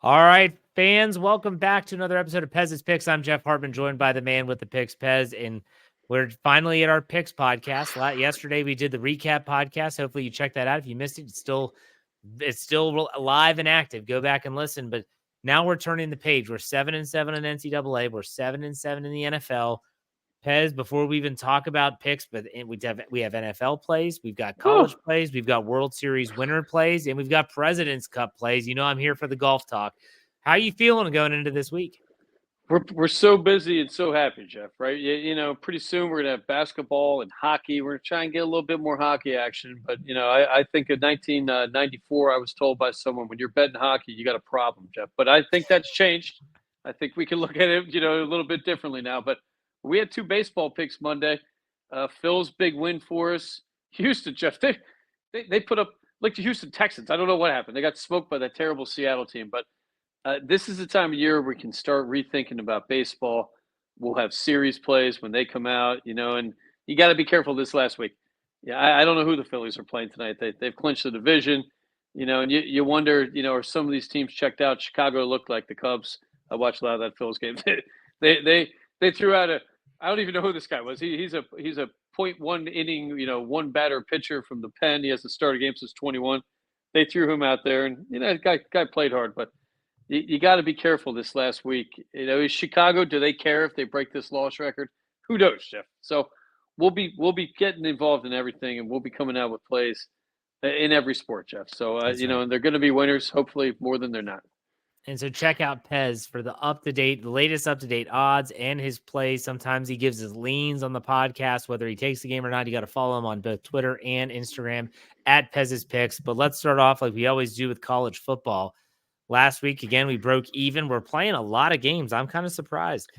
All right, fans, welcome back to another episode of Pez's Picks. I'm Jeff Hartman, joined by the man with the picks, Pez, and we're finally at our picks podcast. Yesterday we did the recap podcast. Hopefully you checked that out. If you missed it, it's still live and active. Go back and listen. But now we're turning the page. We're 7-7 in NCAA. We're 7-7 in the NFL. Pez, before we even talk about picks, but we have NFL plays, we've got college plays, we've got World Series winner plays, and we've got President's Cup plays. You know I'm here for the golf talk. How you feeling going into this week? We're so busy and so happy, Jeff. Right? Pretty soon we're gonna have basketball and hockey. We're gonna try and get a little bit more hockey action. But I think in 1994, I was told by someone, when you're betting hockey, you got a problem, Jeff. But I think that's changed. I think we can look at it, a little bit differently now. But we had two baseball picks Monday. Phil's big win for us. Houston, Jeff. They put up like the Houston Texans. I don't know what happened. They got smoked by that terrible Seattle team, but. This is the time of year where we can start rethinking about baseball. We'll have series plays when they come out, and you got to be careful this last week. Yeah, I don't know who the Phillies are playing tonight. They've clinched the division, and you wonder, are some of these teams checked out? Chicago looked like the Cubs. I watched a lot of that Phillies game. They threw out I don't even know who this guy was. He's a .1 inning, one batter pitcher from the pen. He hasn't started a game since 21. They threw him out there, and the guy played hard, but. You got to be careful this last week. Is Chicago? Do they care if they break this loss record? Who knows, Jeff? So we'll be getting involved in everything, and we'll be coming out with plays in every sport, Jeff. So Right. and they're going to be winners, hopefully more than they're not. And so check out Pez for the latest up-to-date odds and his plays. Sometimes he gives his leans on the podcast, whether he takes the game or not. You got to follow him on both Twitter and Instagram at Pez's Picks. But let's start off like we always do with college football. Last week, again, we broke even. We're playing a lot of games. I'm kind of surprised.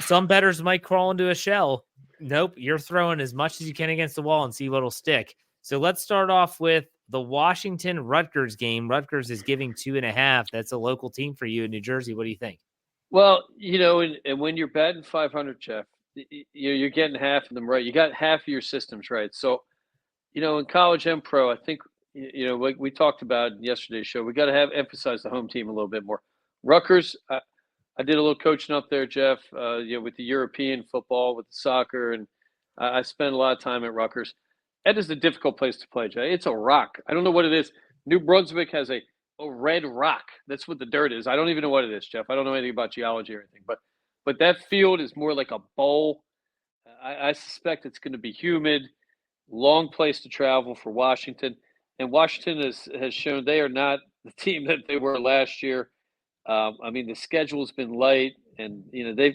Some bettors might crawl into a shell. Nope, you're throwing as much as you can against the wall and see what'll stick. So let's start off with the Washington-Rutgers game. Rutgers is giving 2.5. That's a local team for you in New Jersey. What do you think? Well, and when you're batting 500, Jeff, you're getting half of them right. You got half of your systems right. So, in college and pro, I think like we talked about in yesterday's show, we got to emphasize the home team a little bit more. Rutgers, I did a little coaching up there, Jeff. With the European football, with the soccer, and I spent a lot of time at Rutgers. That is a difficult place to play, Jeff. It's a rock. I don't know what it is. New Brunswick has a red rock. That's what the dirt is. I don't even know what it is, Jeff. I don't know anything about geology or anything, but that field is more like a bowl. I suspect it's going to be humid, long place to travel for Washington. And Washington has shown they are not the team that they were last year. The schedule's been light, and they've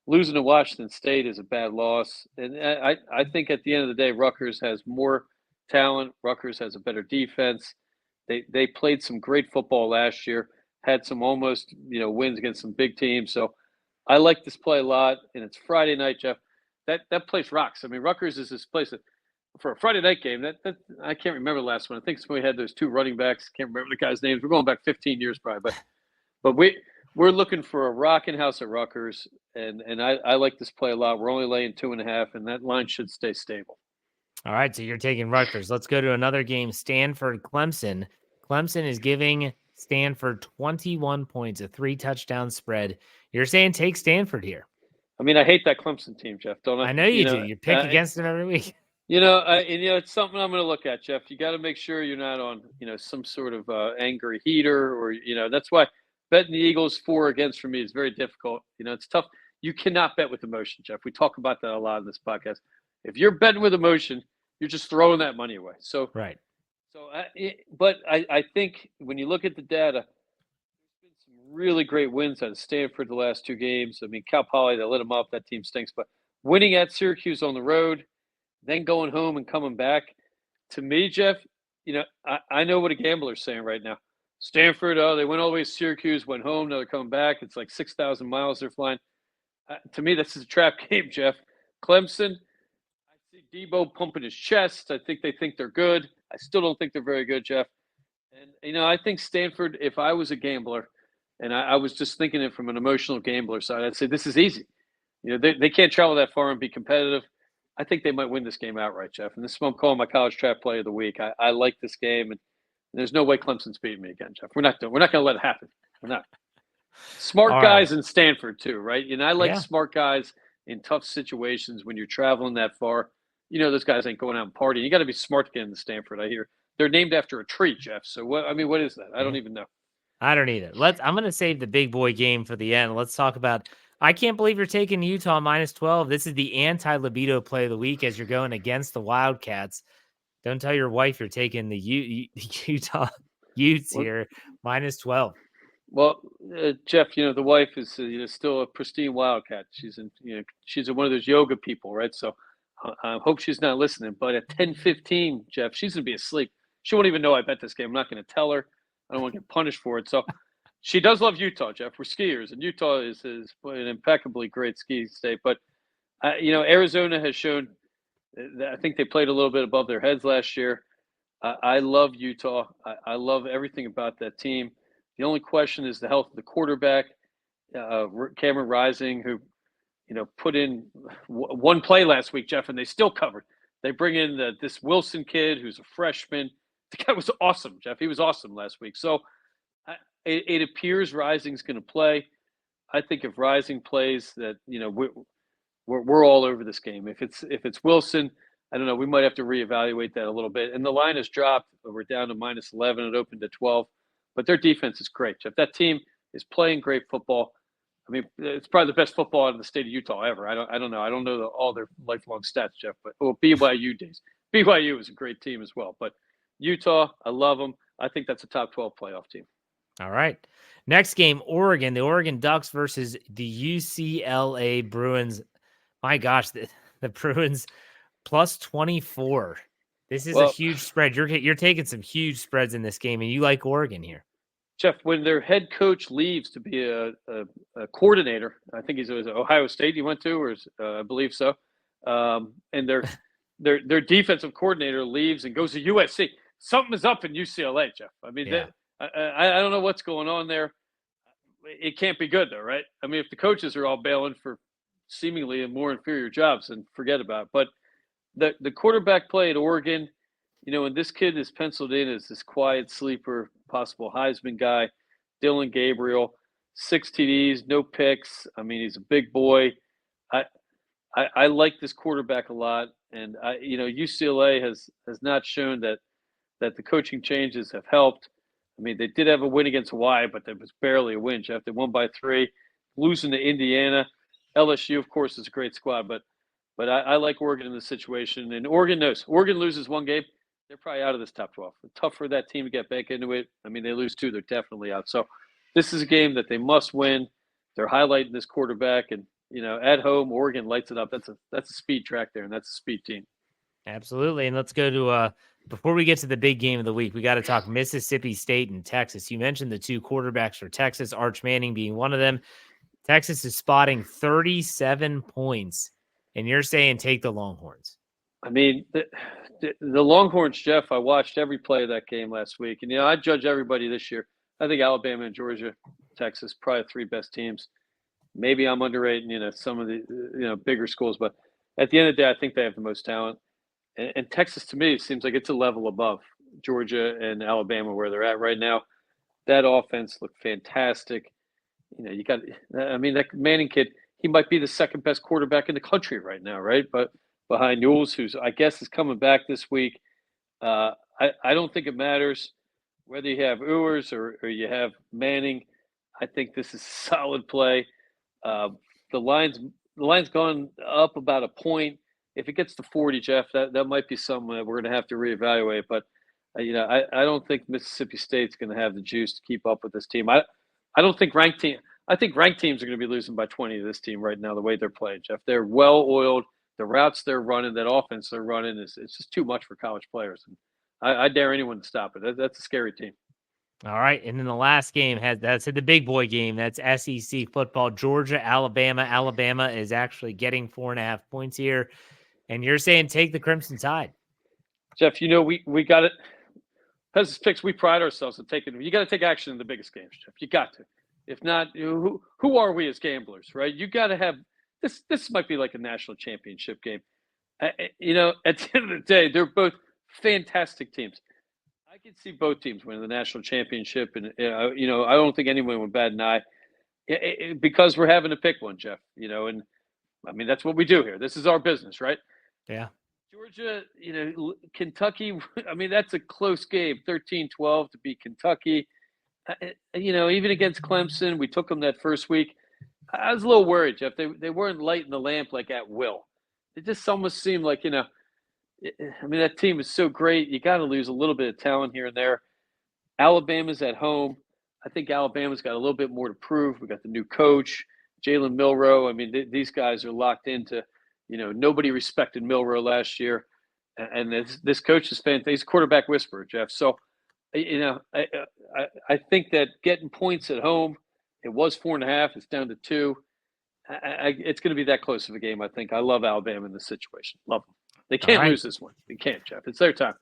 losing to Washington State is a bad loss. And I think at the end of the day, Rutgers has more talent. Rutgers has a better defense. They played some great football last year. Had some almost wins against some big teams. So I like this play a lot, and it's Friday night, Jeff. That place rocks. I mean, Rutgers is this place that. For a Friday night game, that I can't remember the last one. I think it's when we had those two running backs. Can't remember the guys' names. We're going back 15 years probably, but we're looking for a rocking house at Rutgers, and I like this play a lot. We're only laying 2.5, and that line should stay stable. All right, so you're taking Rutgers. Let's go to another game. Stanford, Clemson. Clemson is giving Stanford 21 points, a 3-touchdown spread. You're saying take Stanford here. I mean, I hate that Clemson team, Jeff. Don't I? I know you do. You pick against them every week. It's something I'm going to look at, Jeff. You got to make sure you're not on, some sort of angry heater, or that's why betting the Eagles 4 against for me is very difficult. It's tough. You cannot bet with emotion, Jeff. We talk about that a lot in this podcast. If you're betting with emotion, you're just throwing that money away. So right. So, but I think when you look at the data, there's been some really great wins out of Stanford the last 2 games. I mean, Cal Poly, they lit them up. That team stinks. But winning at Syracuse on the road, then going home and coming back, to me, Jeff, I know what a gambler's saying right now. Stanford, they went all the way to Syracuse, went home, now they're coming back. It's like 6,000 miles they're flying. To me, this is a trap game, Jeff. Clemson, I see Debo pumping his chest. I think they think they're good. I still don't think they're very good, Jeff. And, I think Stanford, if I was a gambler, and I was just thinking it from an emotional gambler side, I'd say this is easy. They can't travel that far and be competitive. I think they might win this game outright, Jeff. And this is what I'm calling my college trap play of the week. I like this game, and there's no way Clemson's beating me again, Jeff. We're not going to let it happen. not. Smart All right. guys in Stanford too, right? And I like Yeah. smart guys in tough situations when you're traveling that far. Those guys ain't going out and partying. You got to be smart to get into Stanford. I hear they're named after a tree, Jeff. So what? I mean, what is that? I don't Yeah. even know. I don't either. I'm going to save the big boy game for the end. Let's talk about. I can't believe you're taking Utah -12. This is the anti-libido play of the week as you're going against the Wildcats. Don't tell your wife you're taking the Utah Utes Well, here -12. well, Jeff, the wife is still a pristine Wildcat. She's one of those yoga people, right? So I hope she's not listening. But at 10:15, Jeff, she's gonna be asleep. She won't even know I bet this game. I'm not gonna tell her. I don't want to get punished for it. So she does love Utah, Jeff. We're skiers, and Utah is an impeccably great ski state. But Arizona has shown that I think they played a little bit above their heads last year. I love Utah. I love everything about that team. The only question is the health of the quarterback, Cameron Rising, who put in one play last week, Jeff, and they still covered. They bring in this Wilson kid who's a freshman. The guy was awesome, Jeff. He was awesome last week. So it appears Rising's going to play. I think if Rising plays, that we're all over this game. If it's Wilson, I don't know. We might have to reevaluate that a little bit. And the line has dropped. We're down to -11. It opened to 12. But their defense is great, Jeff. That team is playing great football. I mean, it's probably the best football in the state of Utah ever. I don't know. I don't know all their lifelong stats, Jeff. But BYU days. BYU is a great team as well. But Utah, I love them. I think that's a top 12 playoff team. All right. Next game, Oregon. The Oregon Ducks versus the UCLA Bruins. My gosh, the Bruins +24. This is a Well, huge spread. You're taking some huge spreads in this game, and you like Oregon here. Jeff, when their head coach leaves to be a coordinator, I think he's Ohio State he went to, or I believe so, and their defensive coordinator leaves and goes to USC. Something is up in UCLA, Jeff. I mean, Yeah. I don't know what's going on there. It can't be good, though, right? I mean, if the coaches are all bailing for seemingly more inferior jobs, then forget about it. But the quarterback play at Oregon, and this kid is penciled in as this quiet sleeper, possible Heisman guy, Dylan Gabriel, 6 TDs, no picks. I mean, he's a big boy. I like this quarterback a lot, and UCLA has not shown that the coaching changes have helped. I mean, they did have a win against Hawaii, but that was barely a win, Jeff. They won by 3, losing to Indiana. LSU, of course, is a great squad, but I like Oregon in this situation. And Oregon knows. Oregon loses one game, they're probably out of this top 12. It's tough for that team to get back into it. I mean, they lose 2, they're definitely out. So this is a game that they must win. They're highlighting this quarterback, and at home, Oregon lights it up. That's a speed track there, and that's a speed team. Absolutely. And let's go to before we get to the big game of the week, we got to talk Mississippi State and Texas. You mentioned the 2 quarterbacks for Texas, Arch Manning being one of them. Texas is spotting 37 points, and you're saying take the Longhorns. I mean, the Longhorns, Jeff, I watched every play of that game last week. And, I judge everybody this year. I think Alabama and Georgia, Texas, probably 3 best teams. Maybe I'm underrating, some of the, bigger schools. But at the end of the day, I think they have the most talent. And Texas, to me, seems like it's a level above Georgia and Alabama where they're at right now. That offense looked fantastic. That Manning kid, he might be the second best quarterback in the country right now, right? But behind Newell's, who's I guess is coming back this week. I don't think it matters whether you have Ewers or you have Manning. I think this is a solid play. The line's gone up about a point. If it gets to 40, Jeff, that might be something that we're going to have to reevaluate. But I don't think Mississippi State's going to have the juice to keep up with this team. I don't think ranked team. I think ranked teams are going to be losing by 20 to this team right now. The way they're playing, Jeff, they're well oiled. The routes they're running, that offense they're running it's just too much for college players. And I dare anyone to stop it. That's a scary team. All right. And then the last game that's the big boy game. That's SEC football, Georgia, Alabama. Alabama is actually getting 4.5 points here. And you're saying take the Crimson Tide. Jeff, we got it. Pez's Picks, we pride ourselves on taking. You got to take action in the biggest games, Jeff. You got to. If not, who are we as gamblers, right? You got to have this. This might be like a national championship game. At the end of the day, they're both fantastic teams. I can see both teams winning the national championship, and I don't think anyone would bat an eye because we're having to pick one, Jeff. And I mean that's what we do here. This is our business, right? Yeah. Georgia, Kentucky. I mean that's a close game, 13-12 to beat Kentucky. Even against Clemson, we took them that first week. I was a little worried, Jeff. They weren't lighting the lamp like at will. It just almost seemed like I mean that team is so great. You got to lose a little bit of talent here and there. Alabama's at home. I think Alabama's got a little bit more to prove. We got the new coach, Jalen Milroe. I mean, these guys are locked into. Nobody respected Milroe last year, and this coach is fantastic. He's a quarterback whisperer, Jeff. So, I think that getting points at home, it was 4.5. It's down to 2. It's going to be that close of a game. I think. I love Alabama in this situation. Love them. They can't lose this one. They can't, Jeff. It's their time.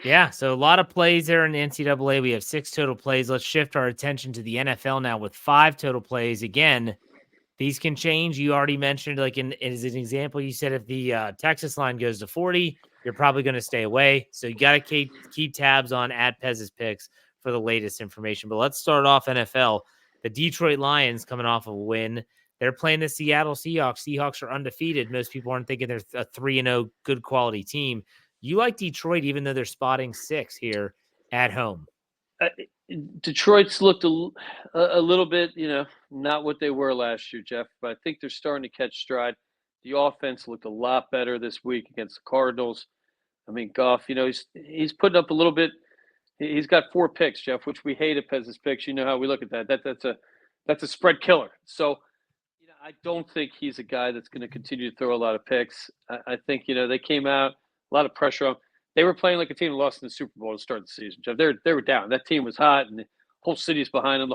Yeah, so a lot of plays there in the NCAA. We have 6 total plays. Let's shift our attention to the NFL now with 5 total plays. Again, these can change. You already mentioned, like as an example, you said if the Texas line goes to 40, you're probably going to stay away. So you got to keep tabs on @Pez's picks for the latest information. But let's start off NFL. The Detroit Lions coming off of a win. They're playing the Seattle Seahawks. Seahawks are undefeated. Most people aren't thinking they're a 3-0 good quality team. You like Detroit, even though they're spotting 6 here at home. Detroit's looked a little bit, not what they were last year, Jeff, but I think they're starting to catch stride. The offense looked a lot better this week against the Cardinals. I mean, Goff, he's putting up a little bit. He's got 4 picks, Jeff, which we hate at Pez's picks. You know how we look at that. That's a spread killer. So, I don't think he's a guy that's going to continue to throw a lot of picks. I think, they came out, a lot of pressure on. They were playing like a team that lost in the Super Bowl to start the season, Jeff. They were down. That team was hot, and the whole city's behind them. The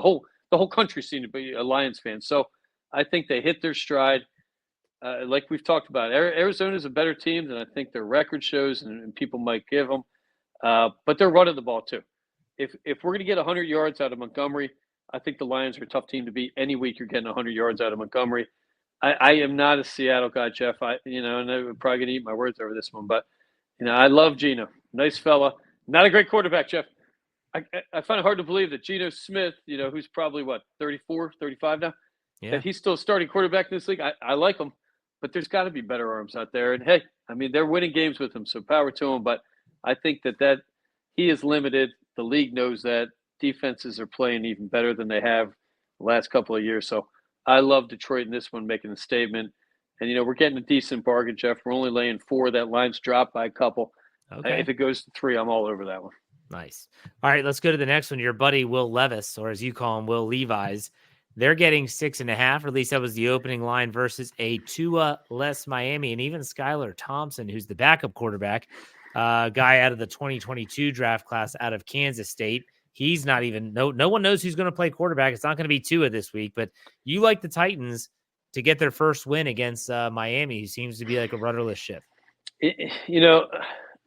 whole country seemed to be a Lions fan. So I think they hit their stride. Like we've talked about, Arizona's a better team than I think their record shows, and people might give them. But they're running the ball too. If we're going to get 100 yards out of Montgomery, I think the Lions are a tough team to beat. Any week you're getting 100 yards out of Montgomery. I am not a Seattle guy, Jeff. And I'm probably going to eat my words over this one, but I love Geno. Nice fella. Not a great quarterback, Jeff. I find it hard to believe that Geno Smith, who's probably 34, 35 now, that he's still a starting quarterback in this league. I like him, but there's got to be better arms out there. And hey, I mean, they're winning games with him, so power to him. But I think that he is limited. The league knows that. Defenses are playing even better than they have the last couple of years. So I love Detroit in this one, making a statement. And, we're getting a decent bargain, Jeff. We're only laying 4. That line's dropped by a couple. Okay. If it goes to 3, I'm all over that one. Nice. All right, let's go to the next one. Your buddy Will Levis, or as you call him, Will Levi's. They're getting 6.5, or at least that was the opening line, versus a Tua-less Miami. And even Skylar Thompson, who's the backup quarterback, guy out of the 2022 draft class out of Kansas State. He's not even no one knows who's going to play quarterback. It's not going to be Tua this week, but you like the Titans to get their first win against Miami, who seems to be like a rudderless ship. They're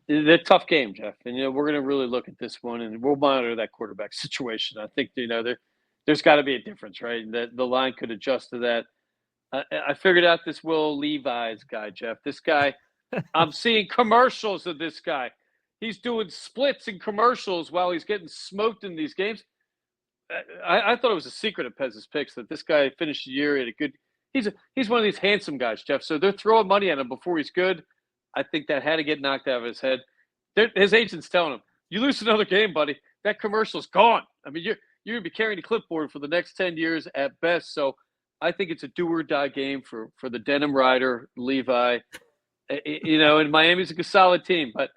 a tough game, Jeff. And, we're going to really look at this one, and we'll monitor that quarterback situation. I think, there's got to be a difference, right? That the line could adjust to that. I figured out this Will Levi's guy, Jeff. This guy, I'm seeing commercials of this guy. He's doing splits in commercials while he's getting smoked in these games. I thought it was a secret of Pez's picks that this guy finished the year at a good. He's one of these handsome guys, Jeff. So they're throwing money at him before he's good. I think that had to get knocked out of his head. His agent's telling him, "You lose another game, buddy. That commercial's gone. I mean, you're gonna be carrying a clipboard for the next 10 years at best." So I think it's a do or die game for the denim rider Levi. And Miami's a solid team, but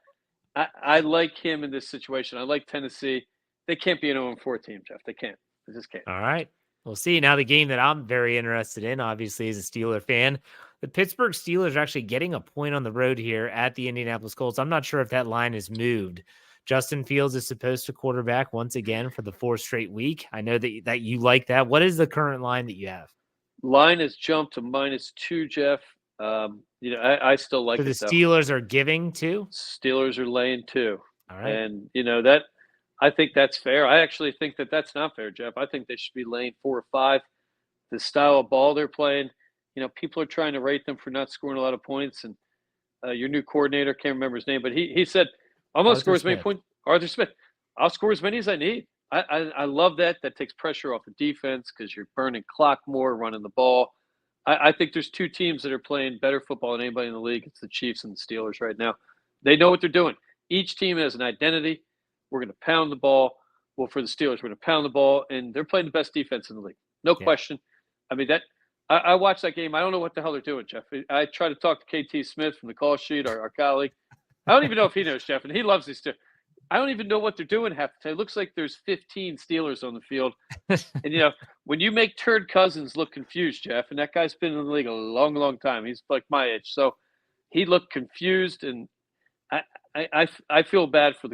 I like him in this situation. I like Tennessee. They can't be an 0-4 team, Jeff. They can't. They just can't. All right. We'll see. Now the game that I'm very interested in, obviously, as a Steeler fan, the Pittsburgh Steelers are actually getting a point on the road here at the Indianapolis Colts. I'm not sure if that line is moved. Justin Fields is supposed to quarterback once again for the 4th straight week. I know that you like that. What is the current line that you have? Line has jumped to -2, Jeff. I still like it. So the Steelers are giving 2? Steelers are laying 2. All right. And, that I think that's fair. I actually think that that's not fair, Jeff. I think they should be laying 4 or 5. The style of ball they're playing, people are trying to rate them for not scoring a lot of points. And your new coordinator, can't remember his name, but he said, I'm going to score as many points. Arthur Smith. I'll score as many as I need. I love that. That takes pressure off the defense because you're burning clock more, running the ball. I think there's two teams that are playing better football than anybody in the league. It's the Chiefs and the Steelers right now. They know what they're doing. Each team has an identity. We're going to pound the ball. Well, for the Steelers, we're going to pound the ball, and they're playing the best defense in the league. No question. I mean, I watched that game. I don't know what the hell they're doing, Jeff. I try to talk to KT Smith from the call sheet, our colleague. I don't even know if he knows, Jeff, and he loves these two. I don't even know what they're doing half the time. It looks like there's 15 Steelers on the field. And, when you make Turd Cousins look confused, Jeff, and that guy's been in the league a long, long time. He's like my age. So he looked confused, and I feel bad for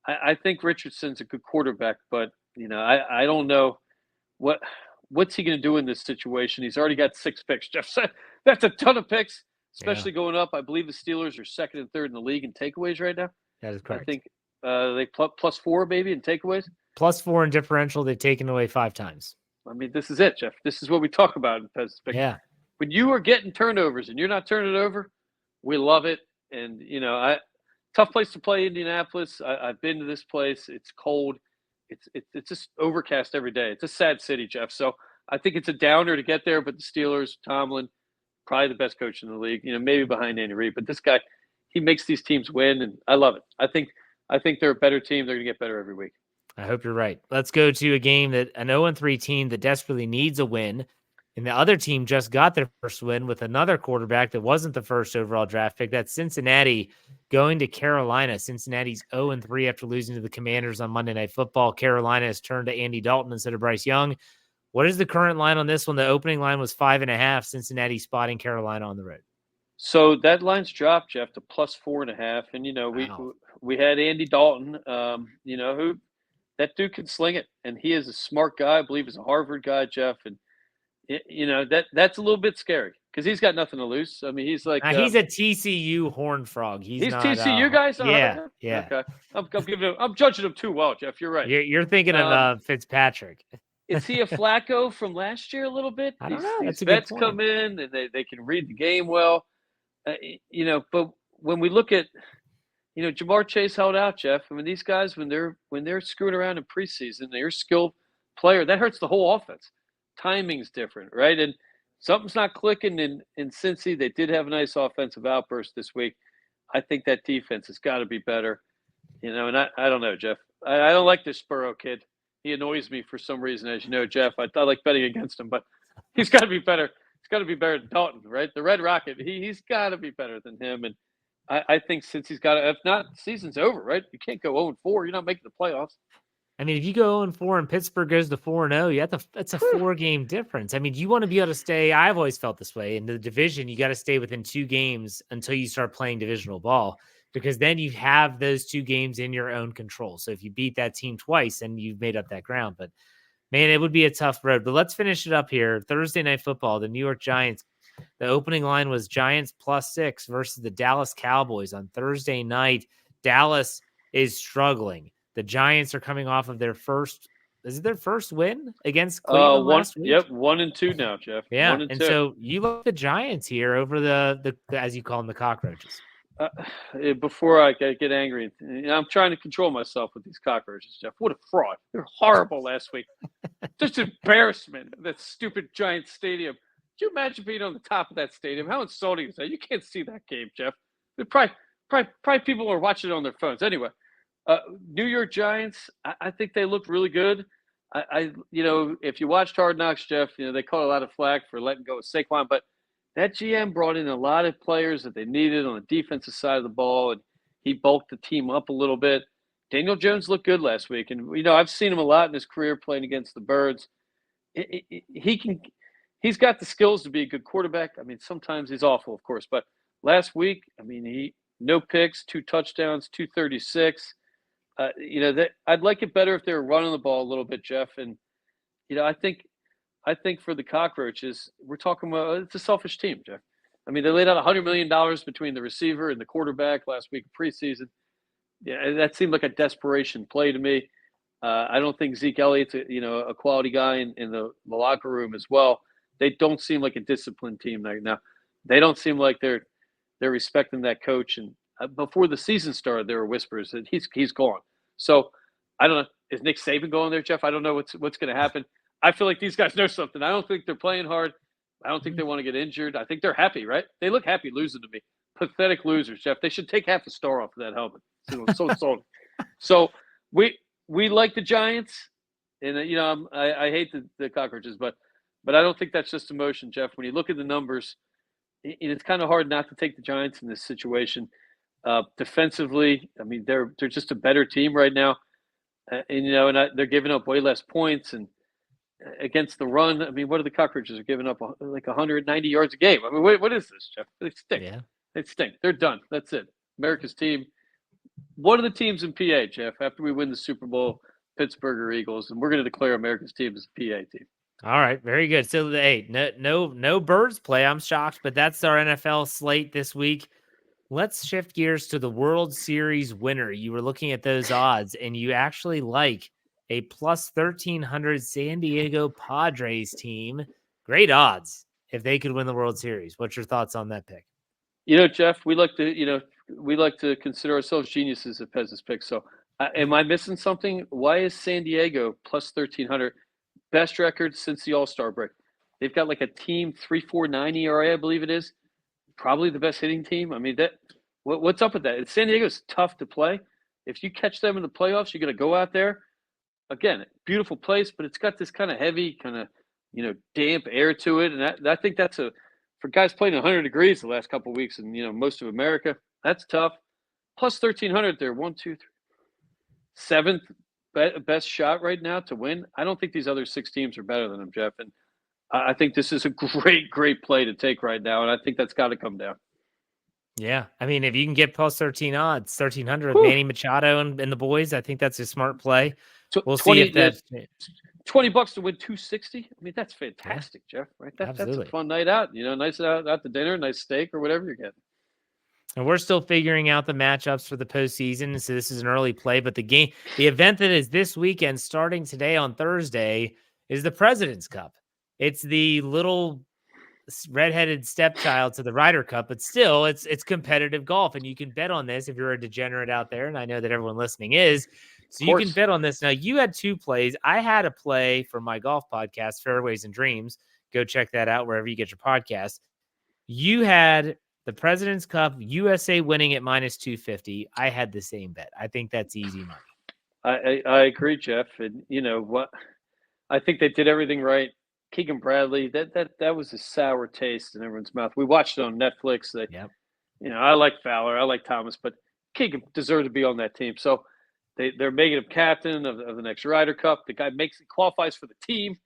I think Richardson's a good quarterback, but, I don't know what's he going to do in this situation. He's already got 6 picks, Jeff. That's a ton of picks, especially going up. I believe the Steelers are second and third in the league in takeaways right now. That is correct. I think they plus 4 maybe in takeaways. Plus 4 in differential. They've taken away 5 times. I mean, this is it, Jeff. This is what we talk about in Pez. Yeah. When you are getting turnovers and you're not turning it over, we love it. And, tough place to play, Indianapolis. I've been to this place. It's cold. It's just overcast every day. It's a sad city, Jeff. So I think it's a downer to get there. But the Steelers, Tomlin, probably the best coach in the league. Maybe behind Andy Reid. But this guy, he makes these teams win, and I love it. I think they're a better team. They're going to get better every week. I hope you're right. Let's go to a game that an 0-3 team that desperately needs a win. And the other team just got their first win with another quarterback that wasn't the first overall draft pick. That's Cincinnati going to Carolina. Cincinnati's 0-3 after losing to the Commanders on Monday Night Football. Carolina has turned to Andy Dalton instead of Bryce Young. What is the current line on this one? The opening line was 5.5. Cincinnati spotting Carolina on the road. So that line's dropped, Jeff, to plus 4.5. And, we had Andy Dalton, who that dude can sling it. And he is a smart guy. I believe he's a Harvard guy, Jeff. And, that's a little bit scary because he's got nothing to lose. I mean, he's like he's a TCU Horned Frog. He's not, TCU guys. Yeah. Okay. I'm judging him too well, Jeff. You're right. You're thinking of Fitzpatrick. Is he a Flacco from last year a little bit? I don't know. These vets come in and they can read the game well. But when we look at, Jamar Chase held out, Jeff. I mean, these guys when they're screwing around in preseason, they're a skilled player. That hurts the whole offense. Timing's different, right? And something's not clicking in Cincy. They did have a nice offensive outburst this week. I think that defense has got to be better. And I don't know, Jeff. I don't like this Burrow kid. He annoys me for some reason, as you know, Jeff. I like betting against him, but he's got to be better. He's got to be better than Dalton, right? The Red Rocket. He's got to be better than him. And I think since he's got to, if not, the season's over, right? You can't go 0-4. You're not making the playoffs. I mean, if you go 0-4 and Pittsburgh goes to 4-0, that's a 4-game difference. I mean, you want to be able to stay. I've always felt this way in the division. You got to stay within 2 games until you start playing divisional ball, because then you have those 2 games in your own control. So if you beat that team twice, then you've made up that ground. But man, it would be a tough road. But let's finish it up here. Thursday Night Football, the New York Giants. The opening line was Giants +6 versus the Dallas Cowboys on Thursday night. Dallas is struggling. The Giants are coming off of their first win against Cleveland last week? Yep, 1-2 now, Jeff. Yeah, and so you look at the Giants here over the as you call them, the cockroaches. Before I get angry, I'm trying to control myself with these cockroaches, Jeff. What a fraud. They're horrible last week. Just embarrassment, that stupid Giants stadium. Could you imagine being on the top of that stadium? How insulting is that? You can't see that game, Jeff. Probably people are watching it on their phones. Anyway, New York Giants, I think they look really good. If you watched Hard Knocks, Jeff, they caught a lot of flack for letting go of Saquon, but that GM brought in a lot of players that they needed on the defensive side of the ball, and he bulked the team up a little bit. Daniel Jones looked good last week, and I've seen him a lot in his career playing against the Birds. He's got the skills to be a good quarterback. I mean, sometimes he's awful, of course, but last week, I mean, no picks, 2 touchdowns, 236. I'd like it better if they were running the ball a little bit, Jeff. And I think for the cockroaches, we're talking about it's a selfish team, Jeff. I mean, they laid out $100 million between the receiver and the quarterback last week of preseason. Yeah, that seemed like a desperation play to me. I don't think Zeke Elliott's a quality guy in the locker room as well. They don't seem like a disciplined team right now. They don't seem like they're respecting that coach. And before the season started, there were whispers that he's gone. So I don't know. Is Nick Saban going there, Jeff? I don't know what's going to happen. I feel like these guys know something. I don't think they're playing hard. I don't think they want to get injured. I think they're happy, right? They look happy losing to me. Pathetic losers, Jeff. They should take half a star off of that helmet. So insulting. So we like the Giants, and I hate the cockroaches, but I don't think that's just emotion, Jeff. When you look at the numbers, it's kind of hard not to take the Giants in this situation. Defensively, I mean, they're just a better team right now, they're giving up way less points and against the run. I mean, what are the cockroaches are giving up like 190 yards a game? I mean, what is this, Jeff? They stink. Yeah. They stink. They're done. That's it. America's team. One of the teams in PA, Jeff, after we win the Super Bowl, Pittsburgh or Eagles, and we're going to declare America's team as a PA team. All right, very good. So, hey, no Birds play. I'm shocked, but that's our NFL slate this week. Let's shift gears to the World Series winner. You were looking at those odds, and you actually like a plus 1,300 San Diego Padres team. Great odds if they could win the World Series. What's your thoughts on that pick? Jeff, we like to consider ourselves geniuses at Pez's pick. So, am I missing something? Why is San Diego plus 1,300? Best record since the All-Star break. They've got like a team 3.49 ERA, I believe it is. Probably the best hitting team. I mean, what's up with that? San Diego's tough to play. If you catch them in the playoffs, you're going to go out there. Again, beautiful place, but it's got this kind of heavy, kind of, damp air to it. And I think that's for guys playing 100 degrees the last couple of weeks in, most of America, that's tough. Plus 1,300 there, 1, 2, 3. Seventh best shot right now to win. I don't think these other 6 teams are better than them, Jeff. And I think this is a great play to take right now. And I think that's got to come down. Yeah. I mean, if you can get plus 1,300 with Manny Machado and the boys, I think that's a smart play. We'll 20, see if that's $20 to win 260. I mean, that's fantastic, Jeff, right? That's a fun night out, nice out to dinner, nice steak or whatever you're getting. And we're still figuring out the matchups for the postseason. So this is an early play, but the event that is this weekend starting today on Thursday is the President's Cup. It's the little redheaded stepchild to the Ryder Cup, but still it's competitive golf. And you can bet on this if you're a degenerate out there. And I know that everyone listening is, so you can bet on this. Now you had 2 plays. I had a play for my golf podcast, Fairways and Dreams. Go check that out wherever you get your podcast. You had the President's Cup, USA winning at minus 250. I had the same bet. I think that's easy money. I agree, Jeff. And what? I think they did everything right. Keegan Bradley, that was a sour taste in everyone's mouth. We watched it on Netflix. I like Fowler, I like Thomas, but Keegan deserved to be on that team. So they're making him captain of the next Ryder Cup. The guy qualifies for the team.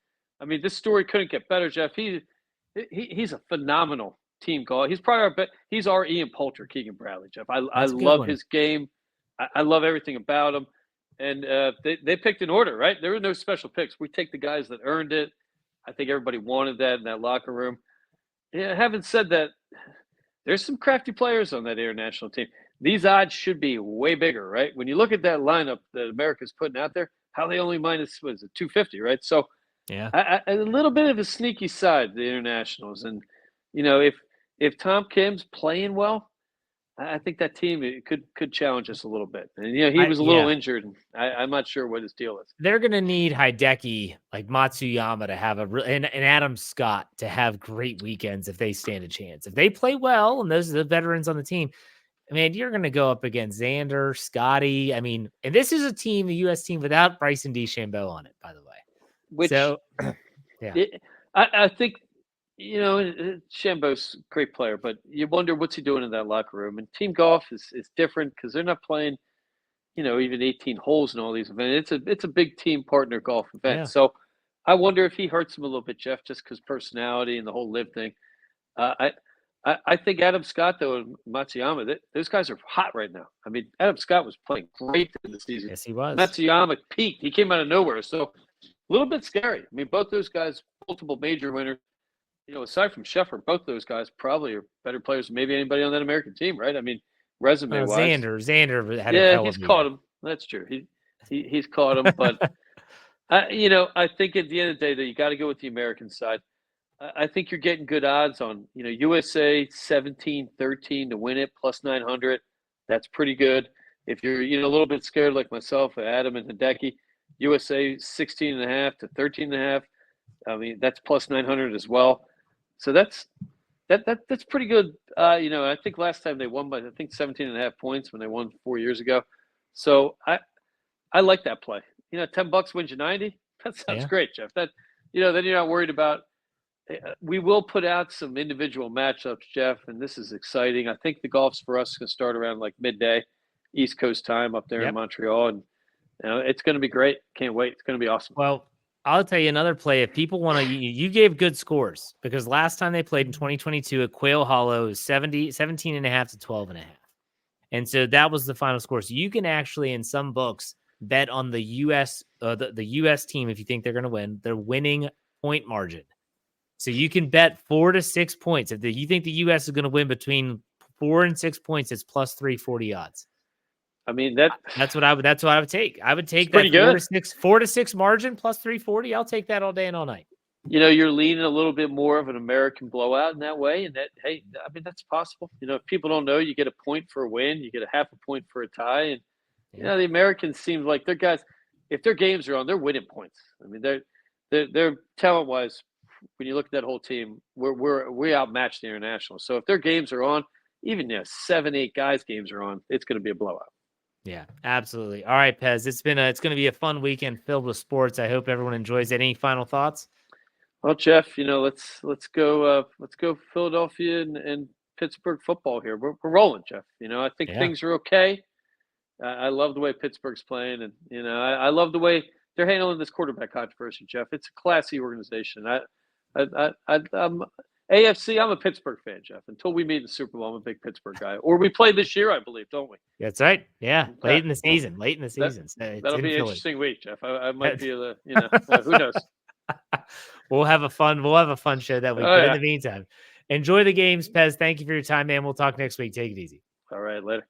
I mean, this story couldn't get better, Jeff. He's a phenomenal team golfer. He's probably he's our Ian Poulter, Keegan Bradley, Jeff. I love his game. I love everything about him. And they picked an order, right? There were no special picks. We take the guys that earned it. I think everybody wanted that in that locker room. Yeah, having said that, there's some crafty players on that international team. These odds should be way bigger, right? When you look at that lineup that America's putting out there, how they only minus, 250, right? So yeah, a little bit of a sneaky side, the internationals. And, if Tom Kim's playing well, I think that team could challenge us a little bit. And, he was a little injured. I'm not sure what his deal is. They're going to need Hideki, like Matsuyama, to have and Adam Scott to have great weekends if they stand a chance. If they play well, and those are the veterans on the team, man, you're going to go up against Xander, Scotty. I mean, and this is a team, the U.S. team, without Bryson DeChambeau on it, by the way. I think – Shambo's a great player, but you wonder what's he doing in that locker room. And team golf is different because they're not playing, even 18 holes in all these events. It's a big team partner golf event. Yeah. So I wonder if he hurts him a little bit, Jeff, just because personality and the whole live thing. I think Adam Scott, though, and Matsuyama, those guys are hot right now. I mean, Adam Scott was playing great in the season. Yes, he was. Matsuyama peaked. He came out of nowhere. So a little bit scary. I mean, both those guys, multiple major winners. Aside from Scheffler, both those guys probably are better players than maybe anybody on that American team, right? I mean, resume-wise. Xander had a hell of he's caught him. That's true. He's caught him, but I think at the end of the day that you got to go with the American side. I think you're getting good odds on USA 17-13 to win it plus 900. That's pretty good. If you're a little bit scared like myself, Adam and Hideki, USA 16.5 to 13.5. I mean, that's plus 900 as well. So that's pretty good. I think last time they won by 17.5 points when they won 4 years ago. So I like that play. $10 wins you 90. That sounds great, Jeff. Then you're not worried about. We will put out some individual matchups, Jeff, and this is exciting. I think the golf's for us going to start around like midday, East Coast time up there in Montreal, and it's going to be great. Can't wait. It's going to be awesome. Well, I'll tell you another play. If people want to, you gave good scores because last time they played in 2022 at Quail Hollow, 17.5 to 12.5. And so that was the final score. So you can actually, in some books, bet on the U.S. The U.S. team if you think they're going to win. Their winning point margin. So you can bet 4 to 6 points. If you think the U.S. is going to win between 4 and 6 points, it's plus 340 odds. I mean that's what I would take. I would take that 4 to 6 margin plus 340. I'll take that all day and all night. You're leaning a little bit more of an American blowout in that way, and that's possible. If people don't know, you get a point for a win, you get a half a point for a tie, and the Americans seem like their guys. If their games are on, they're winning points. I mean, they're talent wise. When you look at that whole team, we outmatched the international. So if their games are on, even 7-8 guys' games are on, it's going to be a blowout. Yeah, absolutely. All right, Pez. It's going to be a fun weekend filled with sports. I hope everyone enjoys it. Any final thoughts? Well, Jeff, let's go Philadelphia and Pittsburgh football here. We're rolling, Jeff. I think things are okay. I love the way Pittsburgh's playing, and I love the way they're handling this quarterback controversy, Jeff. It's a classy organization. I'm AFC. I'm a Pittsburgh fan, Jeff. Until we meet in the Super Bowl, I'm a big Pittsburgh guy. Or we play this year, I believe, don't we? That's right. Yeah, late in the season. That'll be an interesting week, Jeff. I might be who knows. We'll have a fun show that week. But in the meantime, enjoy the games, Pez. Thank you for your time, man. We'll talk next week. Take it easy. All right, later.